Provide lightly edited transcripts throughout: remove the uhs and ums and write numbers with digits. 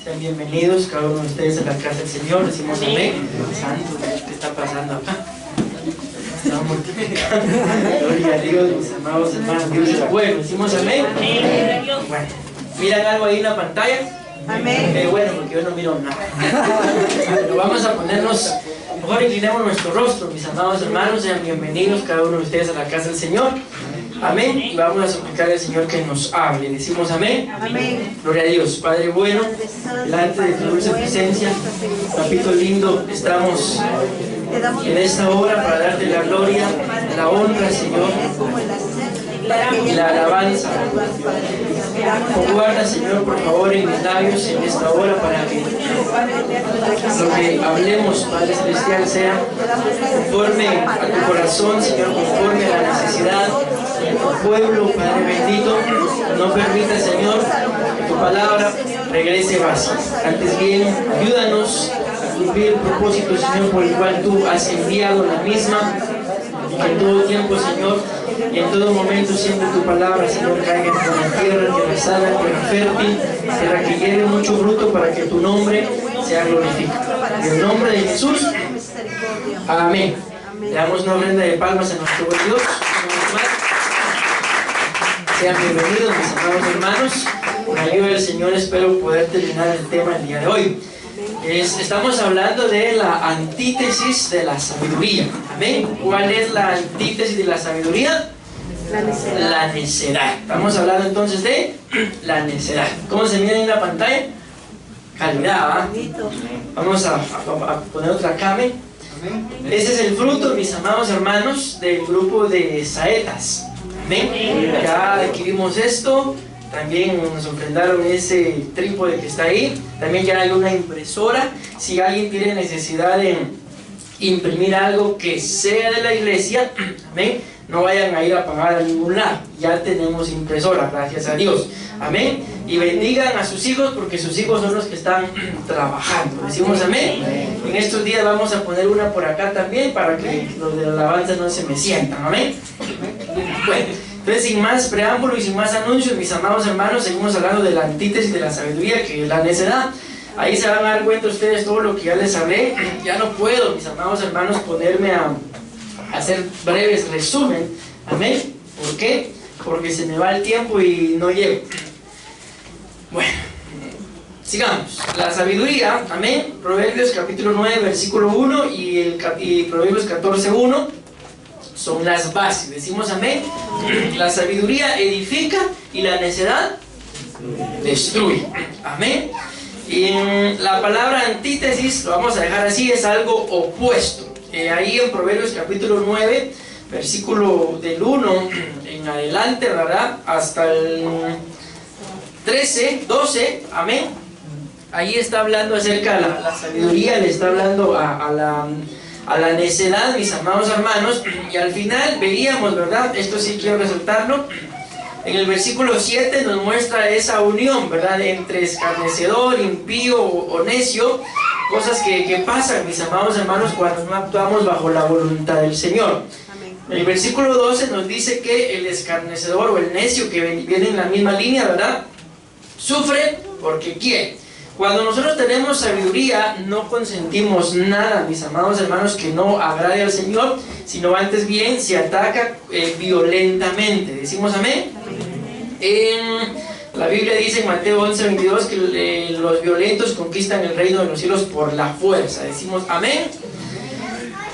Sean bienvenidos cada uno de ustedes a la casa del Señor. Decimos amén. Santo, ¿qué está pasando acá? Estamos multiplicando. Gloria a Dios, mis amados hermanos. Dios es bueno. Decimos amén. Bueno, ¿miran algo ahí en la pantalla? Amén. Bueno, porque yo no miro nada. Pero vamos a ponernos, mejor inclinemos nuestro rostro, mis amados hermanos. Sean bienvenidos cada uno de ustedes a la casa del Señor. Amén. Y vamos a suplicarle al Señor que nos hable. Decimos amén. Amén. Gloria a Dios. Padre bueno, delante de tu dulce presencia, papito lindo, estamos en esta hora para darte la gloria, la honra, Señor, y la alabanza. Guarda, Señor, por favor, en mis labios en esta hora para que lo que hablemos, Padre Celestial, sea conforme a tu corazón, Señor, conforme a la necesidad de tu pueblo, Padre bendito. No permita, Señor, que tu palabra regrese vacía. Antes bien, ayúdanos a cumplir el propósito, Señor, por el cual tú has enviado la misma. Y que en todo tiempo, Señor, y en todo momento siempre tu palabra, Señor, caiga en la tierra sana, tierra fértil, tierra que lleve mucho fruto para que tu nombre sea glorificado. En el nombre de Jesús, amén. Le damos una ofrenda de palmas a nuestro buen Dios. Sean bienvenidos, mis amados hermanos. Con la ayuda del Señor espero poder terminar el tema el día de hoy. Estamos hablando de la antítesis de la sabiduría. Amén. ¿Cuál es la antítesis de la sabiduría? La necedad. La necedad. Estamos hablando entonces de la necedad. ¿Cómo se mira en la pantalla? Calidad, ¿va? Vamos a poner otra came. Ese es el fruto, mis amados hermanos, del grupo de saetas. Amén. Ya adquirimos esto. También nos ofrendaron ese trípode que está ahí. También ya hay una impresora. Si alguien tiene necesidad de imprimir algo que sea de la iglesia, amén, no vayan a ir a pagar a ningún lado. Ya tenemos impresora, gracias a Dios. Amén. Y bendigan a sus hijos porque sus hijos son los que están trabajando. Decimos amén. En estos días vamos a poner una por acá también para que los de la alabanza no se me sientan. Amén. Bueno, entonces, sin más preámbulo y sin más anuncios, mis amados hermanos, seguimos hablando de la antítesis de la sabiduría, que es la necedad. Ahí se van a dar cuenta ustedes todo lo que ya les hablé. Ya no puedo, mis amados hermanos, ponerme a hacer breves resumen. Amén. ¿Por qué? Porque se me va el tiempo y no llego. Bueno, sigamos. La sabiduría, amén. Proverbios capítulo 9, versículo 1 y Proverbios 14, 1. Son las bases. Decimos amén. La sabiduría edifica y la necedad destruye. Amén. Y la palabra antítesis, lo vamos a dejar así, es algo opuesto. Ahí en Proverbios capítulo 9, versículo del 1 en adelante, ¿verdad? Hasta el 13, 12, amén. Ahí está hablando acerca de la sabiduría, le está hablando a la necedad, mis amados hermanos. Y al final veíamos, ¿verdad? Esto sí quiero resaltarlo. En el versículo 7 nos muestra esa unión, ¿verdad? Entre escarnecedor, impío o necio. Cosas que pasan, mis amados hermanos, cuando no actuamos bajo la voluntad del Señor. El versículo 12 nos dice que el escarnecedor o el necio, que viene en la misma línea, ¿verdad? Sufre porque quiere. Cuando nosotros tenemos sabiduría, no consentimos nada, mis amados hermanos, que no agrade al Señor, sino antes bien se ataca violentamente. ¿Decimos amén? La Biblia dice en Mateo 11, 22 que los violentos conquistan el reino de los cielos por la fuerza. Decimos amén.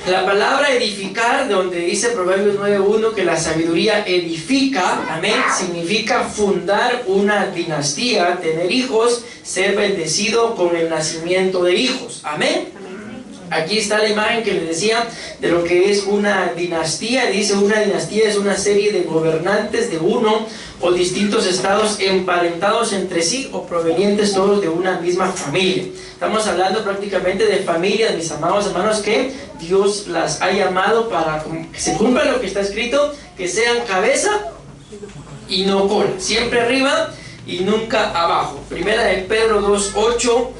La palabra edificar, donde dice Proverbios 9.1 que la sabiduría edifica, amén, significa fundar una dinastía, tener hijos, ser bendecido con el nacimiento de hijos, amén. Aquí está la imagen que les decía de lo que es una dinastía. Dice una dinastía es una serie de gobernantes de uno o distintos estados emparentados entre sí o provenientes todos de una misma familia. Estamos hablando prácticamente de familias, mis amados hermanos, que Dios las ha llamado para que se cumpla lo que está escrito, que sean cabeza y no cola, siempre arriba y nunca abajo. Primera de Pedro 2:8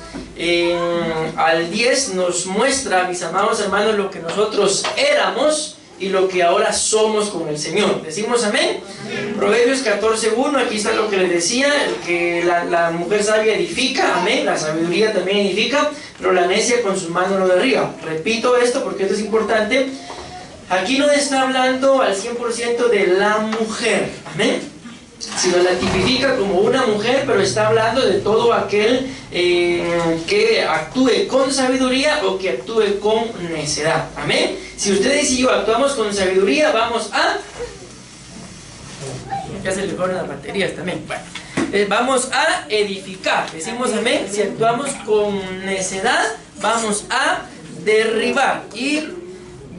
al 10 nos muestra, mis amados hermanos, lo que nosotros éramos y lo que ahora somos con el Señor. ¿Decimos amén? Proverbios 14:1, aquí está lo que les decía, que la mujer sabia edifica, amén, la sabiduría también edifica, pero la necia con sus manos lo derriba. Repito esto porque esto es importante. Aquí no está hablando al 100% de la mujer, amén, sino la tipifica como una mujer, pero está hablando de todo aquel que actúe con sabiduría o que actúe con necedad, amén. Si ustedes y yo actuamos con sabiduría, vamos a... Ya se le fueron las baterías también. Bueno, vamos a edificar, decimos amén. Si actuamos con necedad, vamos a derribar. Y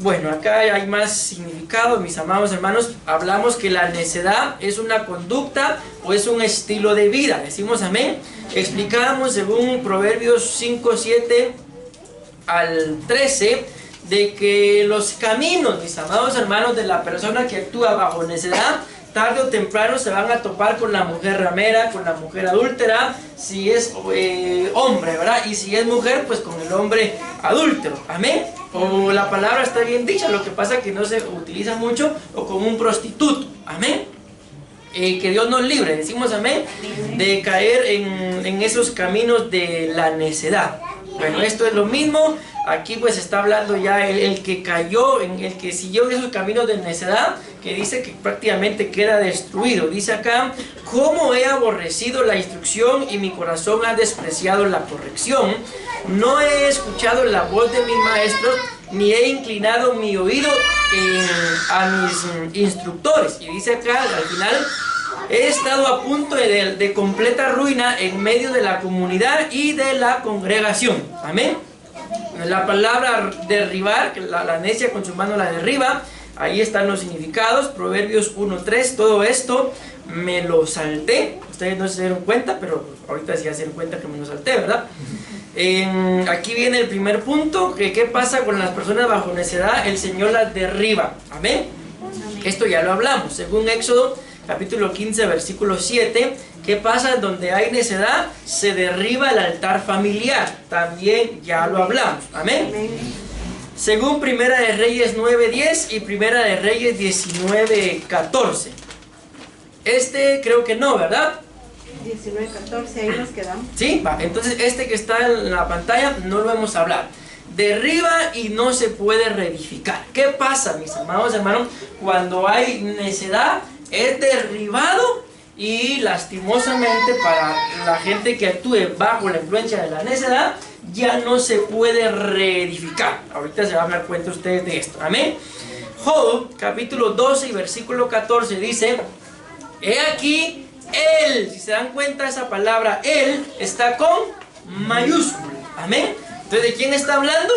bueno, acá hay más significado, mis amados hermanos. Hablamos que la necedad es una conducta o es un estilo de vida, decimos amén. Explicamos según Proverbios 5:7 al 13, de que los caminos, mis amados hermanos, de la persona que actúa bajo necedad, tarde o temprano se van a topar con la mujer ramera, con la mujer adúltera, si es hombre, ¿verdad? Y si es mujer, pues con el hombre adúltero, amén. O la palabra está bien dicha, lo que pasa es que no se utiliza mucho, o como un prostituto, amén. Que Dios nos libre, decimos amén, de caer en esos caminos de la necedad. Bueno, esto es lo mismo. Aquí pues está hablando ya el que cayó, el que siguió esos caminos de necedad, que dice que prácticamente queda destruido. Dice acá: ¿cómo he aborrecido la instrucción y mi corazón ha despreciado la corrección? No he escuchado la voz de mis maestros, ni he inclinado mi oído a mis instructores. Y dice acá al final: he estado a punto de completa ruina en medio de la comunidad y de la congregación. Amén. La palabra derribar, que la necia con su mano la derriba, ahí están los significados. Proverbios 1:3, todo esto me lo salté. Ustedes no se dieron cuenta, pero ahorita sí ya se dieron cuenta que me lo salté, ¿verdad? Aquí viene el primer punto, que qué pasa con las personas bajo necedad. El Señor las derriba. Amén. Esto ya lo hablamos, según Éxodo capítulo 15, versículo 7, ¿qué pasa? Donde hay necedad, se derriba el altar familiar. También ya lo hablamos. Amén. Según Primera de Reyes 9:10 y Primera de Reyes 19:14. Creo que no, ¿verdad? 19:14, ahí nos quedamos. Sí, va. Entonces que está en la pantalla no lo hemos hablado. Derriba y no se puede reedificar. ¿Qué pasa, mis amados hermanos, cuando hay necedad? Es derribado y lastimosamente para la gente que actúe bajo la influencia de la necedad, ya no se puede reedificar. Ahorita se van a dar cuenta ustedes de esto. Amén. Job capítulo 12 y versículo 14 dice: he aquí él, si se dan cuenta esa palabra él está con mayúscula. Amén. Entonces, ¿de quién está hablando?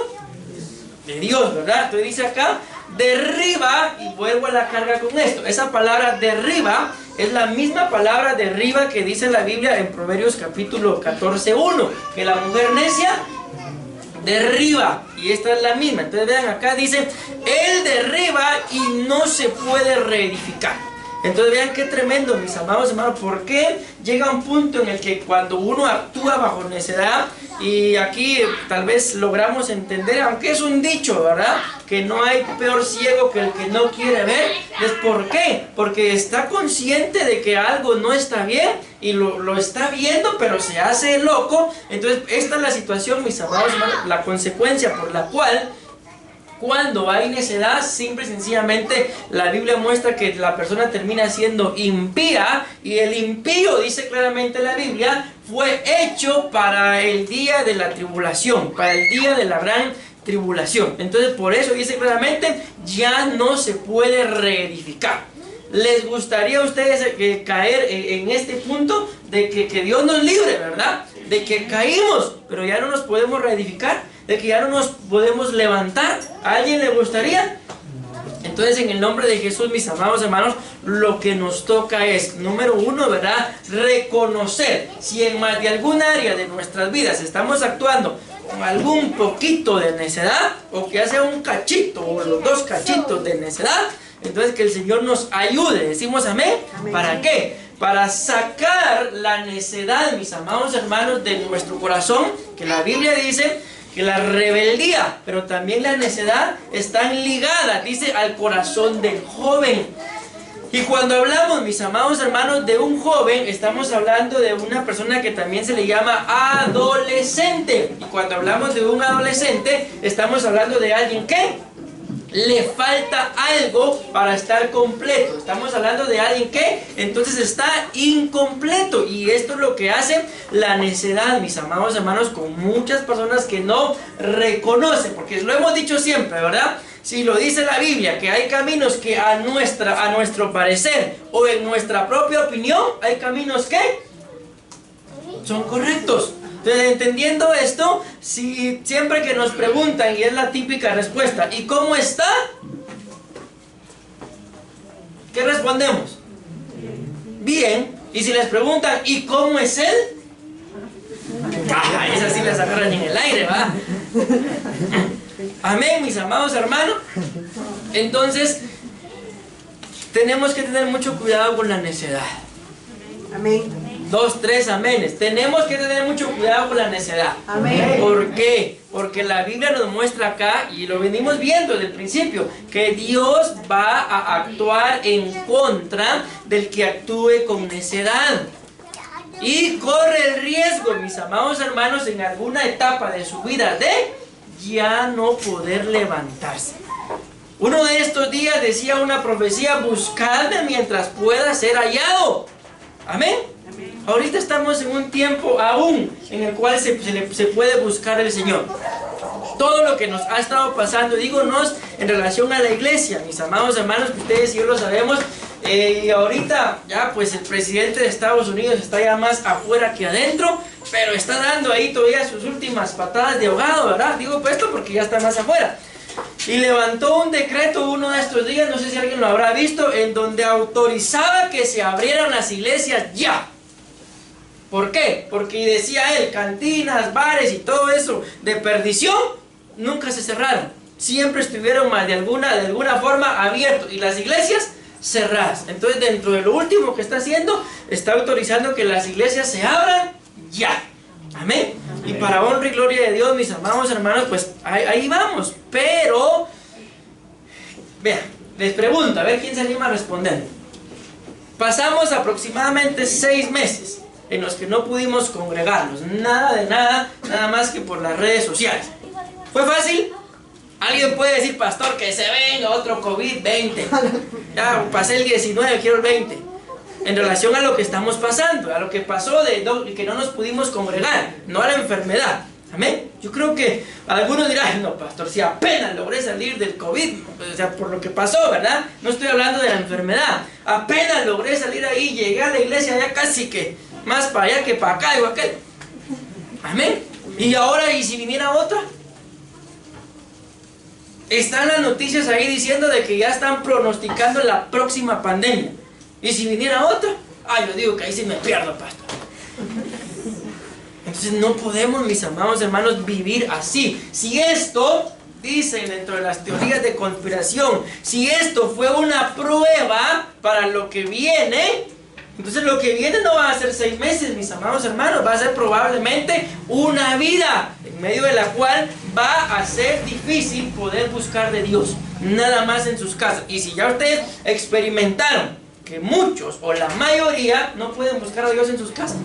De Dios, ¿verdad? Entonces dice acá: derriba, y vuelvo a la carga con esto. Esa palabra derriba es la misma palabra derriba que dice la Biblia en Proverbios capítulo 14:1, que la mujer necia derriba, y esta es la misma. Entonces vean, acá dice: él derriba y no se puede reedificar. Entonces vean qué tremendo, mis amados hermanos, porque llega un punto en el que cuando uno actúa bajo necedad, y aquí tal vez logramos entender, aunque es un dicho, ¿verdad?, que no hay peor ciego que el que no quiere ver. ¿Es por qué? Porque está consciente de que algo no está bien y lo está viendo, pero se hace loco. Entonces esta es la situación, mis amados hermanos, la consecuencia por la cual cuando hay necedad, simple y sencillamente la Biblia muestra que la persona termina siendo impía, y el impío, dice claramente la Biblia, fue hecho para el día de la tribulación, para el día de la gran tribulación. Entonces por eso dice claramente: ya no se puede reedificar. ¿Les gustaría a ustedes caer en este punto de que Dios nos libre, verdad? De que caímos, pero ya no nos podemos reedificar, de que ya no nos podemos levantar. ¿A alguien le gustaría? Entonces, en el nombre de Jesús, mis amados hermanos, lo que nos toca es, número uno, ¿verdad?, reconocer si en más de algún área de nuestras vidas estamos actuando con algún poquito de necedad, o que sea un cachito o los dos cachitos de necedad. Entonces que el Señor nos ayude. Decimos amén. Amén. ¿Para qué? Para sacar la necedad, mis amados hermanos, de nuestro corazón, que la Biblia dice que la rebeldía, pero también la necedad están ligadas, dice, al corazón del joven. Y cuando hablamos, mis amados hermanos, de un joven, estamos hablando de una persona que también se le llama adolescente. Y cuando hablamos de un adolescente, estamos hablando de alguien que le falta algo para estar completo. Estamos hablando de alguien que entonces está incompleto. Y esto es lo que hace la necedad, mis amados hermanos, con muchas personas que no reconocen. Porque lo hemos dicho siempre, ¿verdad? Si lo dice la Biblia, que hay caminos que a nuestro parecer o en nuestra propia opinión, hay caminos que son correctos. Entonces, entendiendo esto, si siempre que nos preguntan, y es la típica respuesta, ¿y cómo está? ¿Qué respondemos? Bien. Y si les preguntan, ¿y cómo es él? Ah, esas sí las agarran en el aire, ¿va? Amén, mis amados hermanos. Entonces, tenemos que tener mucho cuidado con la necedad. Amén. 2, 3 amenes. Tenemos que tener mucho cuidado con la necedad. Amén. ¿Por qué? Porque la Biblia nos muestra acá, y lo venimos viendo desde el principio, que Dios va a actuar en contra del que actúe con necedad. Y corre el riesgo, mis amados hermanos, en alguna etapa de su vida de ya no poder levantarse. Uno de estos días decía una profecía: buscadme mientras pueda ser hallado. Amén. Ahorita estamos en un tiempo aún en el cual se puede buscar al Señor. Todo lo que nos ha estado pasando, dígonos, en relación a la iglesia, mis amados hermanos, que ustedes y yo lo sabemos, y ahorita ya pues el presidente de Estados Unidos está ya más afuera que adentro, pero está dando ahí todavía sus últimas patadas de ahogado, ¿verdad? Digo pues esto porque ya está más afuera. Y levantó un decreto uno de estos días, no sé si alguien lo habrá visto, en donde autorizaba que se abrieran las iglesias ya. ¿Por qué? Porque decía él, cantinas, bares y todo eso de perdición nunca se cerraron. Siempre estuvieron más de alguna forma abiertos, y las iglesias cerradas. Entonces, dentro de lo último que está haciendo, está autorizando que las iglesias se abran ya. Amén. Y para honra y gloria de Dios, mis amados hermanos, pues ahí vamos. Pero, vean, les pregunto, a ver quién se anima a responder. Pasamos aproximadamente 6 meses en los que no pudimos congregarnos, nada de nada, nada más que por las redes sociales. ¿Fue fácil? Alguien puede decir, pastor, que se venga otro COVID-20. Ya pasé el 19, quiero el 20. En relación a lo que estamos pasando, a lo que pasó de que no nos pudimos congregar, no a la enfermedad. Amén. Yo creo que algunos dirán, no, pastor, si apenas logré salir del COVID, o sea, por lo que pasó, ¿verdad? No estoy hablando de la enfermedad. Apenas logré salir ahí, llegué a la iglesia ya casi que más para allá que para acá, igual que. Amén. Y ahora, ¿y si viniera otra? Están las noticias ahí diciendo de que ya están pronosticando la próxima pandemia. ¿Y si viniera otra? Yo digo que ahí sí me pierdo, pastor. Entonces no podemos, mis amados hermanos, vivir así. Si esto, dicen dentro de las teorías de conspiración, si esto fue una prueba para lo que viene, entonces lo que viene no va a ser 6 meses, mis amados hermanos, va a ser probablemente una vida en medio de la cual va a ser difícil poder buscar de Dios, nada más en sus casas. Y si ya ustedes experimentaron que muchos o la mayoría no pueden buscar a Dios en sus casas,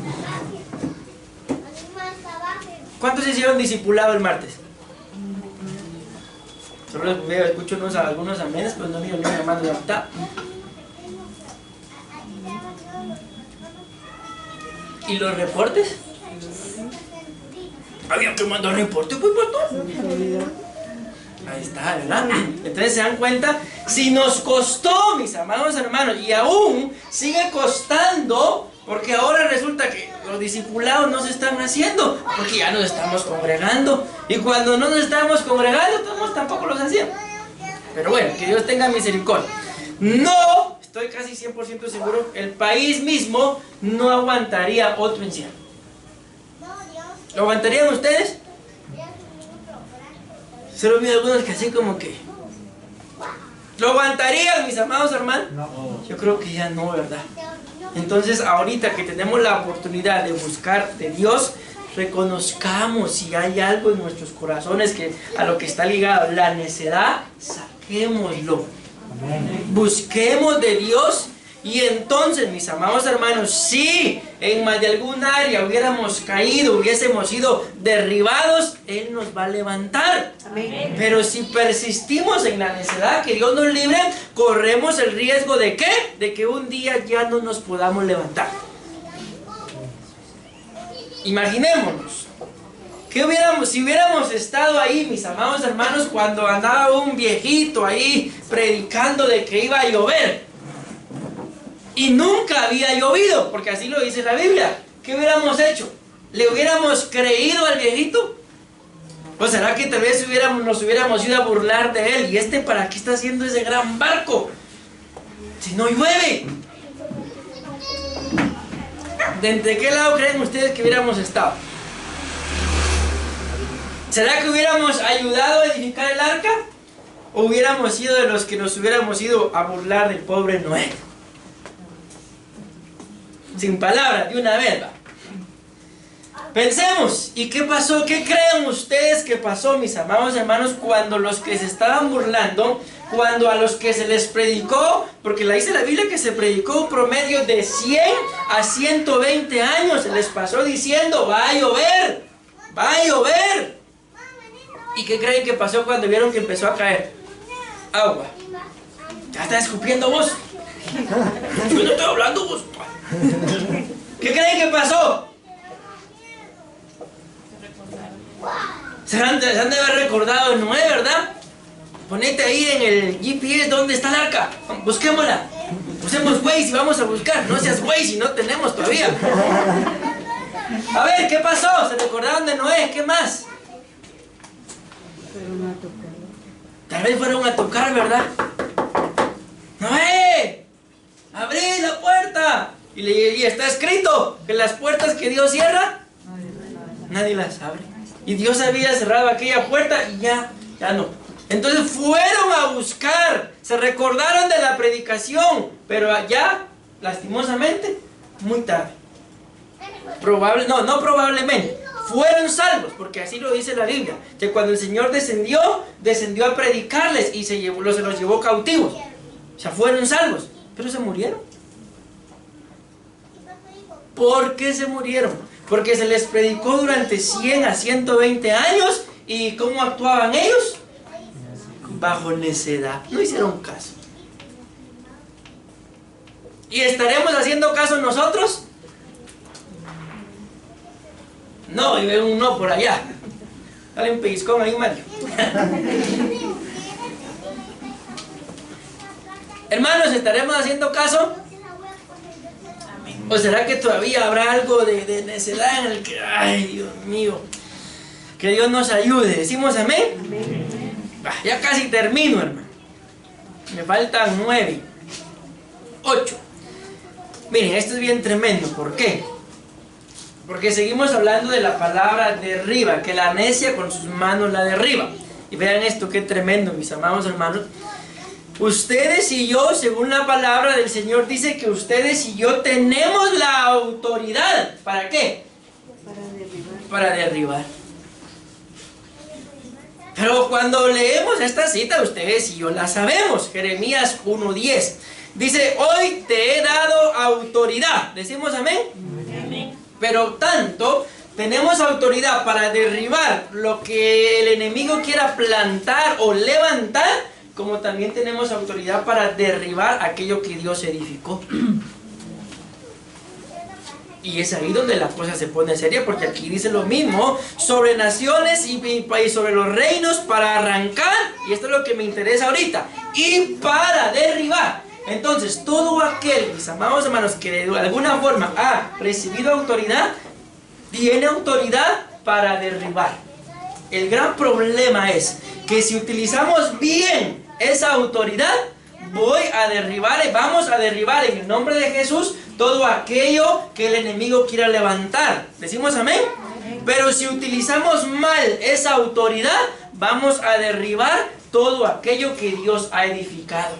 ¿cuántos hicieron discipulado el martes? Solo escucho algunos amenes, pero no miro ni una mano levantada. ¿Y los reportes? Había que mandar reporte, pues, pastor. Ahí está, ¿verdad? Entonces se dan cuenta, si nos costó, mis amados hermanos, y aún sigue costando, porque ahora resulta que los discipulados no se están haciendo, porque ya nos estamos congregando, y cuando no nos estamos congregando, tampoco los hacíamos. Pero bueno, que Dios tenga misericordia. No, estoy casi 100% seguro, el país mismo no aguantaría otro encierro. ¿Lo aguantarían ustedes? Solo vi algunos que así como que... ¿Lo aguantarían, mis amados hermanos? No. Yo creo que ya no, ¿verdad? Entonces ahorita que tenemos la oportunidad de buscar de Dios, reconozcamos si hay algo en nuestros corazones que a lo que está ligado la necedad, saquémoslo. Busquemos de Dios. Y entonces, mis amados hermanos, si en más de algún área hubiéramos caído, hubiésemos sido derribados, Él nos va a levantar. Amén. Pero si persistimos en la necedad, que Dios nos libre, corremos el riesgo ¿de qué? De que un día ya no nos podamos levantar. Imaginémonos que si hubiéramos estado ahí, mis amados hermanos, cuando andaba un viejito ahí predicando de que iba a llover y nunca había llovido, porque así lo dice la Biblia. ¿Qué hubiéramos hecho? ¿Le hubiéramos creído al viejito? ¿O será que tal vez nos hubiéramos ido a burlar de él? ¿Y para qué está haciendo ese gran barco si no llueve? ¿De qué lado creen ustedes que hubiéramos estado? ¿Será que hubiéramos ayudado a edificar el arca? ¿O hubiéramos sido de los que nos hubiéramos ido a burlar del pobre Noé? Sin palabras, de una vez, va. Pensemos, ¿y qué pasó? ¿Qué creen ustedes que pasó, mis amados hermanos, cuando los que se estaban burlando, cuando a los que se les predicó, porque dice la Biblia que se predicó un promedio de 100 a 120 años, se les pasó diciendo, va a llover, va a llover? ¿Y qué creen que pasó cuando vieron que empezó a caer agua? Ya está escupiendo vos. Yo no estoy hablando vos. ¿Qué creen que pasó? Se han de haber recordado de Noé, ¿verdad? Ponete ahí en el GPS dónde está el arca. Busquémosla. Usemos Waze y vamos a buscar. No seas Waze si no tenemos todavía. A ver, ¿qué pasó? Se recordaron de Noé. ¿Qué más? Tal vez fueron a tocar, ¿verdad? ¡Noé! ¡Abrí la puerta! Y está escrito que las puertas que Dios cierra, nadie las abre. Y Dios había cerrado aquella puerta y ya no. Entonces fueron a buscar, se recordaron de la predicación, pero ya, lastimosamente, muy tarde. No probablemente. Fueron salvos, porque así lo dice la Biblia, que cuando el Señor descendió a predicarles y se los llevó cautivos. O sea, fueron salvos, pero se murieron. ¿Por qué se murieron? Porque se les predicó durante 100 a 120 años. ¿Y cómo actuaban ellos? Bajo necedad. No hicieron caso. ¿Y estaremos haciendo caso nosotros? No, y veo un no por allá. Dale un pellizcón ahí, Mario. Hermanos, ¿estaremos haciendo caso? ¿O será que todavía habrá algo de necedad en el que, ay, Dios mío, que Dios nos ayude? ¿Decimos amén? Amén. Ya casi termino, hermano. Me faltan 9, 8. Miren, esto es bien tremendo. ¿Por qué? Porque seguimos hablando de la palabra derriba, que la necia con sus manos la derriba. Y vean esto, qué tremendo, mis amados hermanos. Ustedes y yo, según la palabra del Señor, dice que ustedes y yo tenemos la autoridad. ¿Para qué? Para derribar. Pero cuando leemos esta cita, ustedes y yo la sabemos. Jeremías 1:10. Dice, hoy te he dado autoridad. ¿Decimos amén? Amén. Pero tanto tenemos autoridad para derribar lo que el enemigo quiera plantar o levantar, como también tenemos autoridad para derribar aquello que Dios edificó. Y es ahí donde la cosa se pone seria, porque aquí dice lo mismo sobre naciones y sobre los reinos para arrancar, y esto es lo que me interesa ahorita, y para derribar. Entonces, todo aquel, mis amados hermanos, que de alguna forma ha recibido autoridad, tiene autoridad para derribar. El gran problema es que si utilizamos bien esa autoridad, vamos a derribar en el nombre de Jesús todo aquello que el enemigo quiera levantar. ¿Decimos amén? Pero si utilizamos mal esa autoridad, vamos a derribar todo aquello que Dios ha edificado.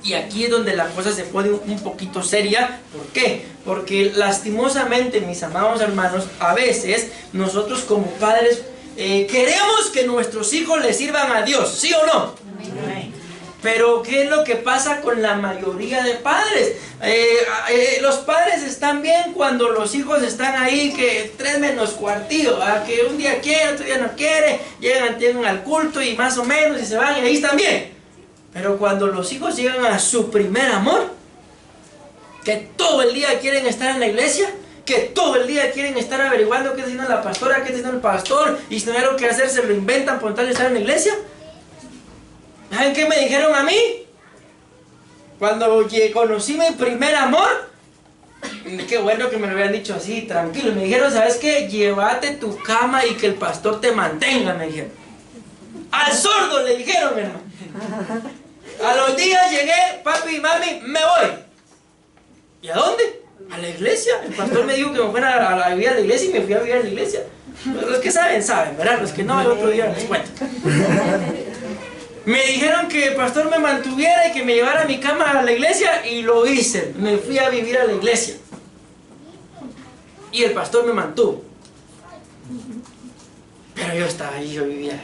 Y aquí es donde la cosa se pone un poquito seria. ¿Por qué? Porque lastimosamente, mis amados hermanos, a veces nosotros como padres queremos que nuestros hijos le sirvan a Dios, ¿sí o no? Amén. Pero ¿qué es lo que pasa con la mayoría de padres? Los padres están bien cuando los hijos están ahí, que 3 menos cuartillo, que un día quiere, otro día no quiere, llegan al culto y más o menos y se van y ahí están bien. Pero cuando los hijos llegan a su primer amor, que todo el día quieren estar en la iglesia, que todo el día quieren estar averiguando qué está haciendo la pastora, qué está haciendo el pastor, y si no hay algo que hacer se lo inventan por tal de estar en la iglesia. ¿Saben qué me dijeron a mí? Cuando conocí mi primer amor, qué bueno que me lo habían dicho así, tranquilo. Me dijeron, ¿sabes qué? Llévate tu cama y que el pastor te mantenga, me dijeron. Al sordo le dijeron, hermano. A los días llegué, papi y mami, me voy. ¿Y a dónde? A la iglesia. El pastor me dijo que me fuera a vivir a la iglesia y me fui a vivir a la iglesia. Los que saben, saben, ¿verdad? Los que no, el otro día les cuento. Me dijeron que el pastor me mantuviera y que me llevara mi cama a la iglesia y lo hice. Me fui a vivir a la iglesia. Y el pastor me mantuvo. Pero yo estaba ahí, yo vivía.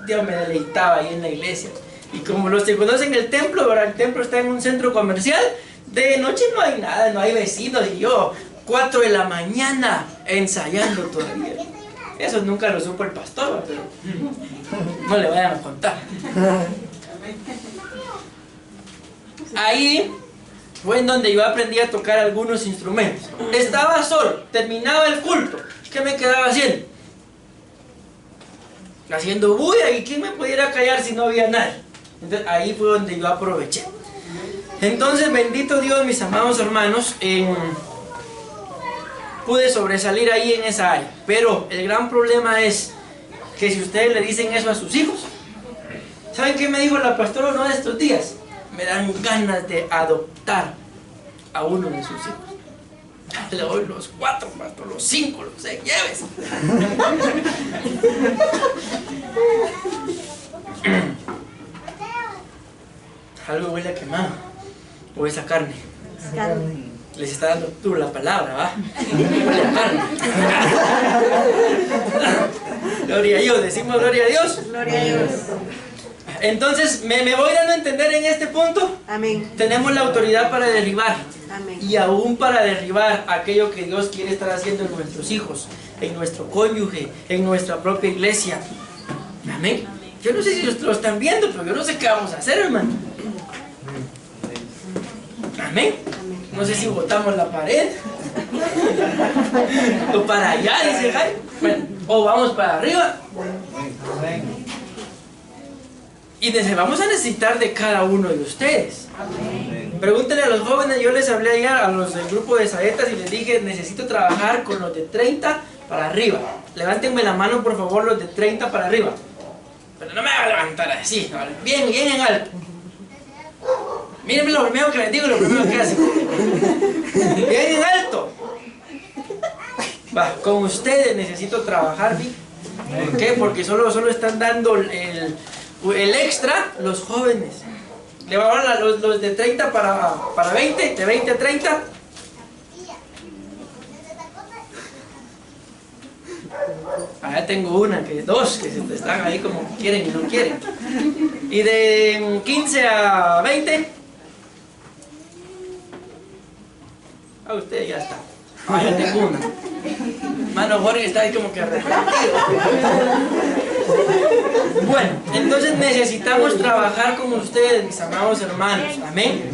Dios me deleitaba ahí en la iglesia. Y como los que conocen el templo, ahora el templo está en un centro comercial, de noche no hay nada, no hay vecinos, y yo 4 de la mañana ensayando todavía. Eso nunca lo supo el pastor, pero no le vayan a contar. Ahí fue en donde yo aprendí a tocar algunos instrumentos. Estaba solo, terminaba el culto. ¿Qué me quedaba haciendo? Haciendo bulla, y quién me pudiera callar si no había nadie. Entonces ahí fue donde yo aproveché. Entonces, bendito Dios, mis amados hermanos, pude sobresalir ahí en esa área. Pero el gran problema es que si ustedes le dicen eso a sus hijos, ¿saben qué me dijo la pastora uno de estos días? Me dan ganas de adoptar a uno de sus hijos. Le doy los 4, pastor, los 5, los 6, llévese. Algo huele a quemado. O esa carne. Les está dando tú la palabra, ¿va? Huele a carne. Gloria a Dios, decimos gloria a Dios. Gloria a Dios. Entonces, me voy dando a entender en este punto. Amén. Tenemos la autoridad para derribar. Amén. Y aún para derribar aquello que Dios quiere estar haciendo en nuestros hijos, en nuestro cónyuge, en nuestra propia iglesia. Amén. Yo no sé si lo están viendo, pero yo no sé qué vamos a hacer, hermano. Amén. No sé si botamos la pared o para allá, dice Jai. Bueno, o vamos para arriba. Y vamos a necesitar de cada uno de ustedes. Pregúntenle a los jóvenes. Yo les hablé ayer a los del grupo de saetas y les dije, necesito trabajar con los de 30 para arriba. Levántenme la mano, por favor, los de 30 para arriba. Pero no me hagan levantar así, bien, bien en alto. Mírenme lo primero que les digo y lo primero que hacen. Bien en alto. Va, con ustedes necesito trabajar, ¿sí? ¿Por qué? Porque solo están dando el extra los jóvenes. Le van a dar los de 30 para 20, de 20 a 30. Allá tengo dos que están ahí como quieren y no quieren. Y de 15 a 20. Usted ya está. Ya tengo una. Mano Jorge está ahí como que arrepentido. Bueno, entonces necesitamos trabajar con ustedes, mis amados hermanos. Amén.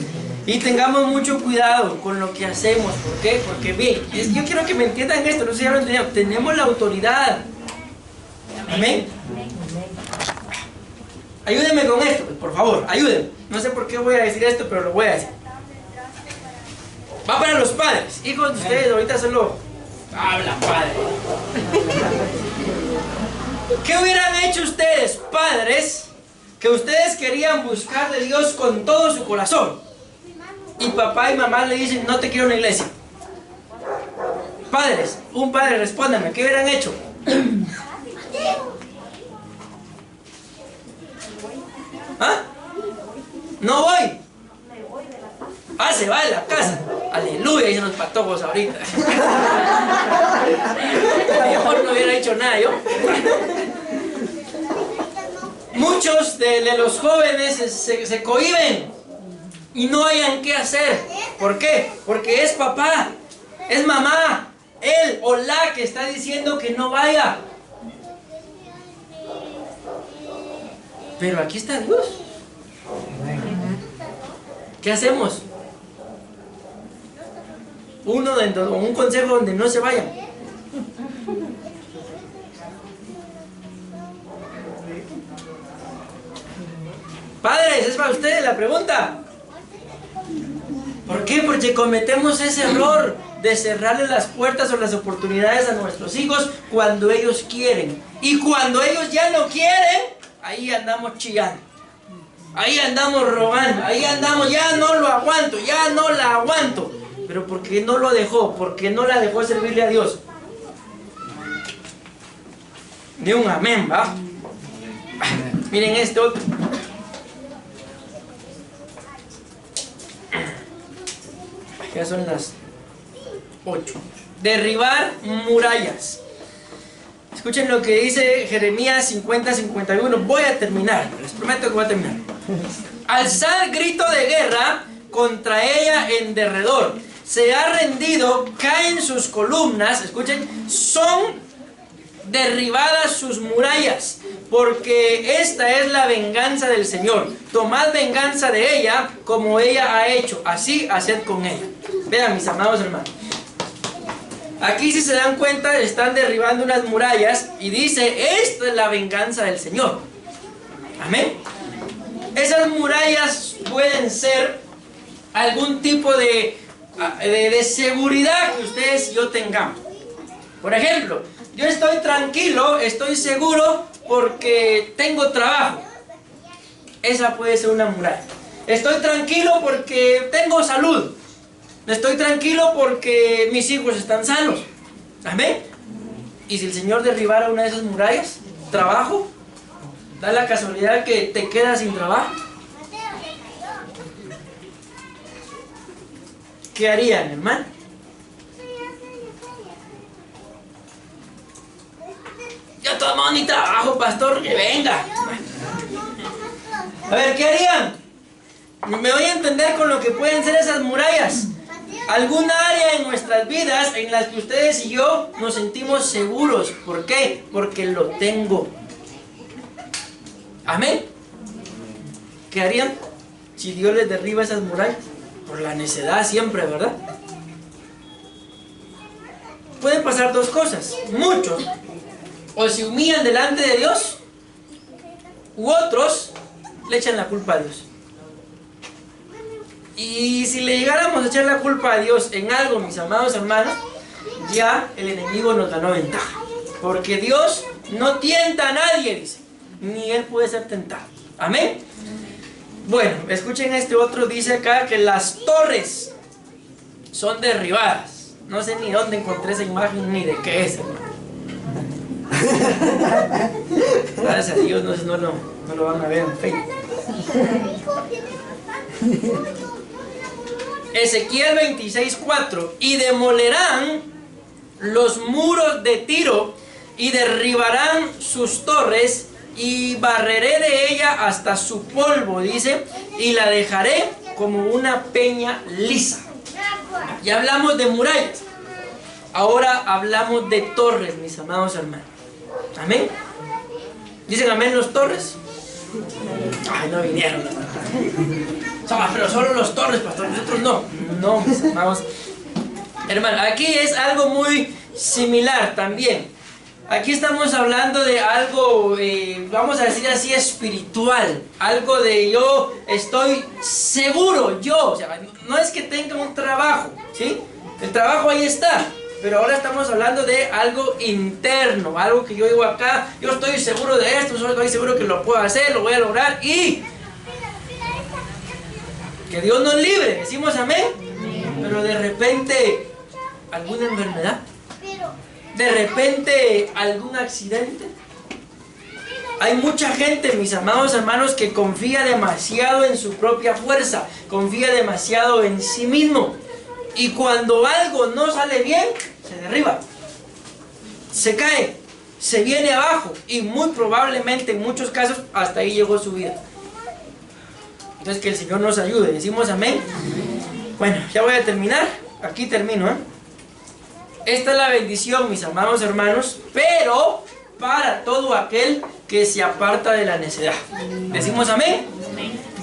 Y tengamos mucho cuidado con lo que hacemos. ¿Por qué? Porque bien, yo quiero que me entiendan esto. No sé si ya lo entendieron. Tenemos la autoridad. Amén. Ayúdenme con esto, por favor, ayúdenme. No sé por qué voy a decir esto, pero lo voy a decir. Va para los padres. Hijos de ustedes, ahorita solo hablan padre. ¿Qué hubieran hecho ustedes, padres, que ustedes querían buscar de Dios con todo su corazón? Y papá y mamá le dicen, no te quiero en la iglesia. Padres, un padre, respóndame, ¿qué hubieran hecho? ¿Ah? No voy. Se va de la casa. Aleluya, dicen los patojos ahorita. Mejor no hubiera hecho nada yo. Muchos de los jóvenes se cohíben y no hayan qué hacer. ¿Por qué? Porque es papá, es mamá, él o la que está diciendo que no vaya. Pero aquí está Dios. ¿Qué hacemos? Un consejo donde no se vayan. Padres, es para ustedes la pregunta. ¿Por qué? Porque cometemos ese error de cerrarle las puertas o las oportunidades a nuestros hijos cuando ellos quieren. Y cuando ellos ya no quieren, ahí andamos chillando. Ahí andamos rogando. Ahí andamos, ya no lo aguanto, ya no la aguanto. Pero ¿por qué no lo dejó? ¿Por qué no la dejó servirle a Dios? De un amén, ¿va? Miren este otro. Ya son las 8. Derribar murallas. Escuchen lo que dice Jeremías 50-51. Voy a terminar, les prometo que voy a terminar. Alzar grito de guerra contra ella en derredor. Se ha rendido, caen sus columnas. Escuchen, son derribadas sus murallas, porque esta es la venganza del Señor. Tomad venganza de ella como ella ha hecho, así haced con ella. Vean, mis amados hermanos, aquí, si se dan cuenta, están derribando unas murallas y dice, esta es la venganza del Señor. Amén. Esas murallas pueden ser algún tipo de seguridad que ustedes y yo tengamos. Por ejemplo, yo estoy tranquilo, estoy seguro porque tengo trabajo. Esa puede ser una muralla. Estoy tranquilo porque tengo salud. Estoy tranquilo porque mis hijos están sanos. Amén. Y si el Señor derribara una de esas murallas, trabajo, da la casualidad que te quedas sin trabajo. ¿Qué harían, hermano? Yo tomo ni trabajo, pastor, que venga. A ver, ¿qué harían? Me voy a entender con lo que pueden ser esas murallas. Alguna área en nuestras vidas en las que ustedes y yo nos sentimos seguros. ¿Por qué? Porque lo tengo. Amén. ¿Qué harían si Dios les derriba esas murallas? Por la necedad siempre, ¿verdad? Pueden pasar dos cosas. Muchos o se humillan delante de Dios, u otros le echan la culpa a Dios. Y si le llegáramos a echar la culpa a Dios en algo, mis amados hermanos, ya el enemigo nos ganó ventaja. Porque Dios no tienta a nadie, dice, ni él puede ser tentado. Amén. Bueno, escuchen este otro, dice acá que las torres son derribadas. No sé ni dónde encontré esa imagen ni de qué es, hermano. Gracias a Dios no lo van a ver en Facebook. Ezequiel 26:4. Y demolerán los muros de Tiro y derribarán sus torres y barreré de ella hasta su polvo, dice, y la dejaré como una peña lisa. Ya hablamos de murallas, ahora hablamos de torres, mis amados hermanos. Amén. ¿Dicen amén los torres? Ay, no vinieron. Pero solo los torres, pastor, nosotros no. No, mis amados hermanos, aquí es algo muy similar también. Aquí estamos hablando de algo, vamos a decir así, espiritual. Algo de yo estoy seguro, o sea, no es que tenga un trabajo, ¿sí? El trabajo ahí está, pero ahora estamos hablando de algo interno, algo que yo digo acá, yo estoy seguro de esto, estoy seguro que lo puedo hacer, lo voy a lograr y que Dios nos libre, decimos amén. Pero de repente, alguna enfermedad, de repente algún accidente, Hay mucha gente, mis amados hermanos, que confía demasiado en su propia fuerza, confía demasiado en sí mismo. Y cuando algo no sale bien, se derriba, se cae, se viene abajo. Y muy probablemente, en muchos casos, hasta ahí llegó su vida. Entonces, que el Señor nos ayude. ¿Decimos amén? Bueno, ya voy a terminar. Aquí termino, ¿eh? Esta es la bendición, mis amados hermanos, pero para todo aquel que se aparta de la necedad. ¿Decimos amén?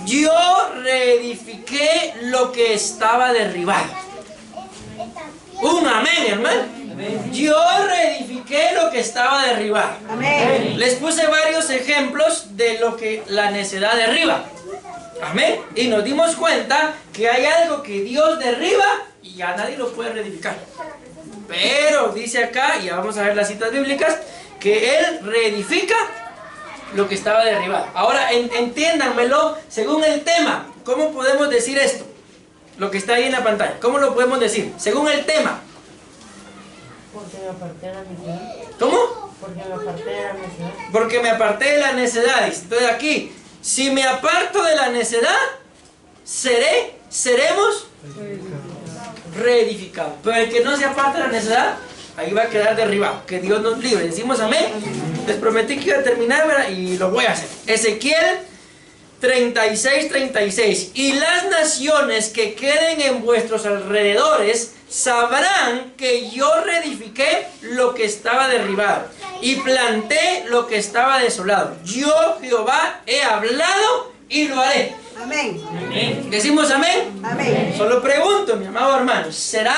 Yo reedifiqué lo que estaba derribado. Un amén, hermano. Yo reedifiqué lo que estaba derribado. Amén. Les puse varios ejemplos de lo que la necedad derriba. Amén. Y nos dimos cuenta que hay algo que Dios derriba y ya nadie lo puede reedificar. Pero dice acá, y vamos a ver las citas bíblicas, que Él reedifica lo que estaba derribado. Ahora entiéndanmelo según el tema. ¿Cómo podemos decir esto? Lo que está ahí en la pantalla. ¿Cómo lo podemos decir? Según el tema. Porque me aparté de la necedad. ¿Cómo? Porque me aparté de la necedad. Porque me aparté de la necedad. Entonces aquí, si me aparto de la necedad, seremos reedificados. Pero el que no se aparta de la necedad, ahí va a quedar derribado. Que Dios nos libre. Decimos amén. Les prometí que iba a terminar, ¿verdad? Y lo voy a hacer. Ezequiel 36:36. Y las naciones que queden en vuestros alrededores sabrán que yo reedifiqué lo que estaba derribado y planté lo que estaba desolado. Yo, Jehová, he hablado y lo haré. Amén. ¿Decimos amén? Amén. Solo pregunto, mi amado hermano, ¿será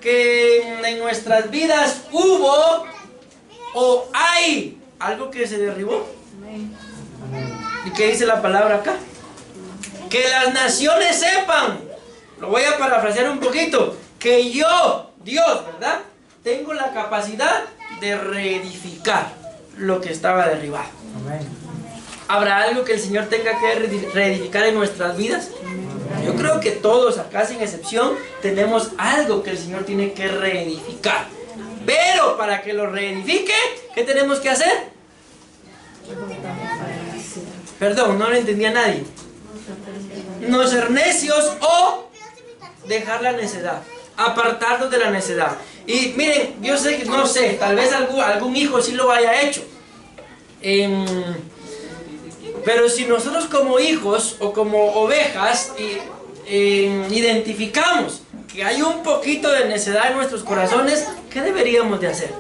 que en nuestras vidas hubo o hay algo que se derribó? ¿Y qué dice la palabra acá? Que las naciones sepan, lo voy a parafrasear un poquito, que yo, Dios, ¿verdad?, tengo la capacidad de reedificar lo que estaba derribado. ¿Habrá algo que el Señor tenga que reedificar en nuestras vidas? Yo creo que todos acá, sin excepción, tenemos algo que el Señor tiene que reedificar. Pero para que lo reedifique, ¿qué tenemos que hacer? Perdón, no lo entendía nadie. No ser necios o dejar la necedad, apartarnos de la necedad. Y miren, yo sé que, no sé, tal vez algún hijo sí lo haya hecho. Pero si nosotros como hijos o como ovejas identificamos que hay un poquito de necedad en nuestros corazones, ¿qué deberíamos de hacer?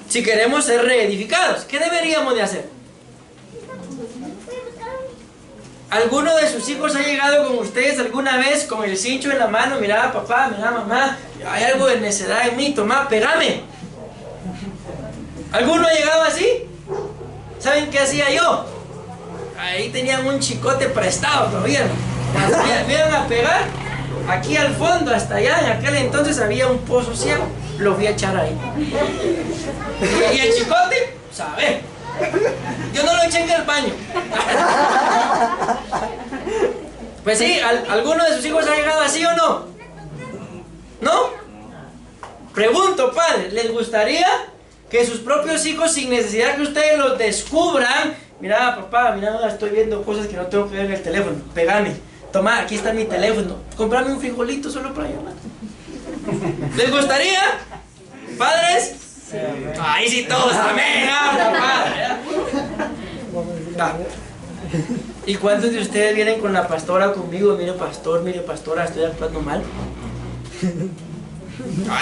Si queremos ser reedificados, ¿qué deberíamos de hacer? ¿Alguno de sus hijos ha llegado con ustedes alguna vez con el cincho en la mano? Mira, papá, mira, mamá, hay algo de necedad en mí, tomá, pegame. ¿Alguno ha llegado así? ¿Saben qué hacía yo? Ahí tenían un chicote prestado todavía. Me iban a pegar aquí al fondo, hasta allá. En aquel entonces había un pozo ciego. Lo voy a echar ahí. Y el chicote, ¿sabe? Yo no lo eché en el baño. Pues sí, ¿alguno de sus hijos ha llegado así o no? ¿No? Pregunto, padre, ¿les gustaría que sus propios hijos, sin necesidad que ustedes los descubran, mira, papá, mira, estoy viendo cosas que no tengo que ver en el teléfono, pegame, toma, aquí está mi teléfono, comprame un frijolito solo para llamar? ¿Les gustaría? ¿Padres? Sí. Ahí sí todos, amén, padre. ¿Y cuántos de ustedes vienen con la pastora conmigo? Mire pastora, estoy actuando mal.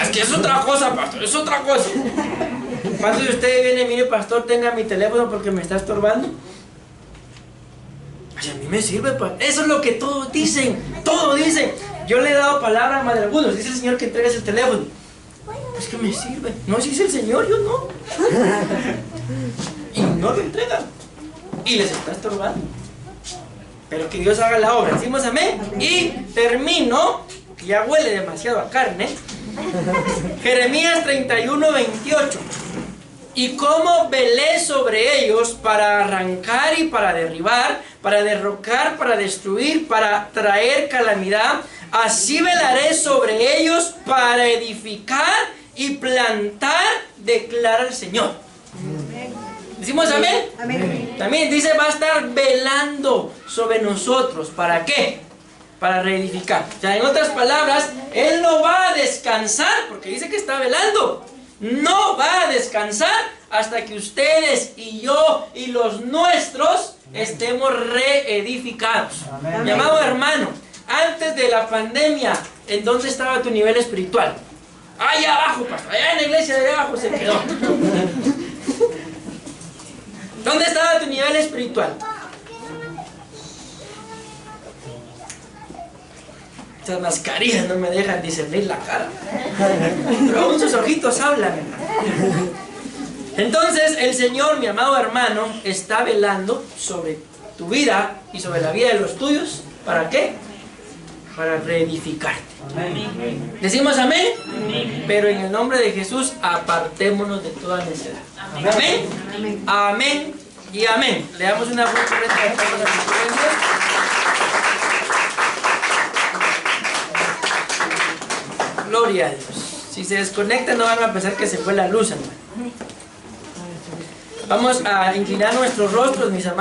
Es que es otra cosa, pastor, es otra cosa. ¿Cuántos de ustedes vienen? Mire, pastor, tenga mi teléfono porque me está estorbando. Ay, a mí me sirve, eso es lo que todos dicen, Yo le he dado palabra a más de algunos. Dice el Señor que entregues el teléfono. Es que me sirve. No, si es el Señor, yo no. Y no lo entregan. Y les está estorbando. Pero que Dios haga la obra. Decimos amén. Y termino, que ya huele demasiado a carne. Jeremías 31:28. Y cómo velé sobre ellos para arrancar y para derribar, para derrocar, para destruir, para traer calamidad. Así velaré sobre ellos para edificar y plantar, declara el Señor. ¿Decimos amén? Amén. También dice, va a estar velando sobre nosotros. ¿Para qué? Para reedificar. O sea, en otras palabras, Él no va a descansar, porque dice que está velando. No va a descansar hasta que ustedes y yo y los nuestros estemos reedificados. Amén. Mi amado hermano, antes de la pandemia, ¿en dónde estaba tu nivel espiritual? Allá abajo, pastor, allá en la iglesia de abajo se quedó. ¿Dónde estaba tu nivel espiritual? Estas mascarillas no me dejan discernir la cara. Pero aún sus ojitos hablan. Entonces el Señor, mi amado hermano, está velando sobre tu vida y sobre la vida de los tuyos. ¿Para qué? Para reedificarte. Amén. ¿Decimos amén? Amén. Pero en el nombre de Jesús, apartémonos de toda necedad. Amén. Amén. Amén. Amén y amén. Le damos una fuerte ofrenda de todas las influencias. Gloria a Dios. Si se desconectan no van a pensar que se fue la luz, hermano. Vamos a inclinar nuestros rostros, mis hermanos.